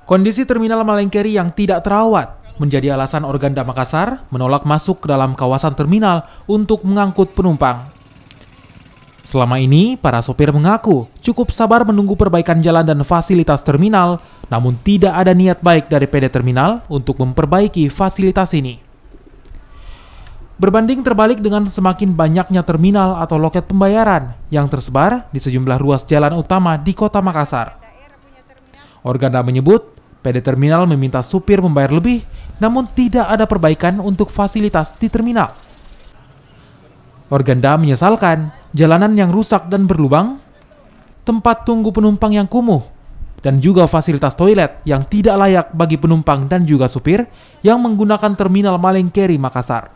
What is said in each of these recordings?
Kondisi terminal Malengkeri yang tidak terawat menjadi alasan Organda Makassar menolak masuk ke dalam kawasan terminal untuk mengangkut penumpang. Selama ini, para sopir mengaku cukup sabar menunggu perbaikan jalan dan fasilitas terminal, namun tidak ada niat baik dari PD Terminal untuk memperbaiki fasilitas ini. Berbanding terbalik dengan semakin banyaknya terminal atau loket pembayaran yang tersebar di sejumlah ruas jalan utama di Kota Makassar. Organda menyebut PD Terminal meminta supir membayar lebih, namun tidak ada perbaikan untuk fasilitas di terminal. Organda menyesalkan jalanan yang rusak dan berlubang, tempat tunggu penumpang yang kumuh, dan juga fasilitas toilet yang tidak layak bagi penumpang dan juga supir yang menggunakan terminal Malengkeri Makassar.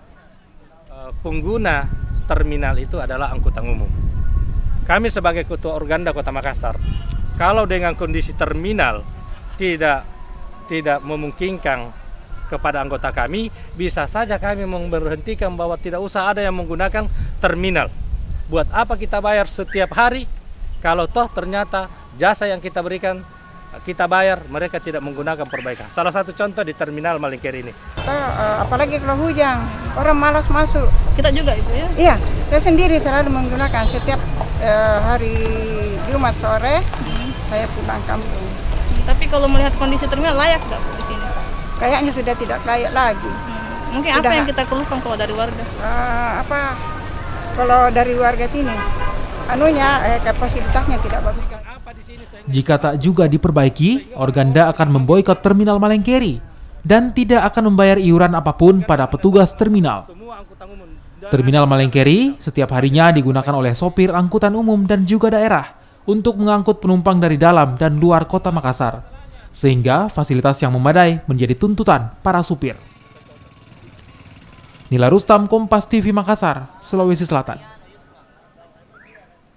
Pengguna terminal itu adalah angkutan umum. Kami sebagai Ketua Organda Kota Makassar, kalau dengan kondisi terminal tidak memungkinkan kepada anggota kami, bisa saja kami memberhentikan bahwa tidak usah ada yang menggunakan terminal. Buat apa kita bayar setiap hari kalau toh ternyata jasa yang kita berikan, kita bayar, mereka tidak menggunakan perbaikan. Salah satu contoh di terminal Malengkeri ini. Apalagi kalau hujan, orang malas masuk. Kita juga Ibu ya? Iya, saya sendiri selalu menggunakan setiap hari Jumat sore, saya pulang kampung. Tapi kalau melihat kondisi terminal layak nggak Bu di sini? Kayaknya sudah tidak layak lagi. Mungkin Sudah, apa yang kita keluhkan kalau dari warga? Kalau dari warga sini, kapasitasnya tidak bagus. Jika tak juga diperbaiki, Organda akan memboikot terminal Malengkeri dan tidak akan membayar iuran apapun pada petugas terminal. Terminal Malengkeri setiap harinya digunakan oleh sopir angkutan umum dan juga daerah untuk mengangkut penumpang dari dalam dan luar Kota Makassar, sehingga fasilitas yang memadai menjadi tuntutan para supir. Nila Rustam, Kompas TV Makassar, Sulawesi Selatan.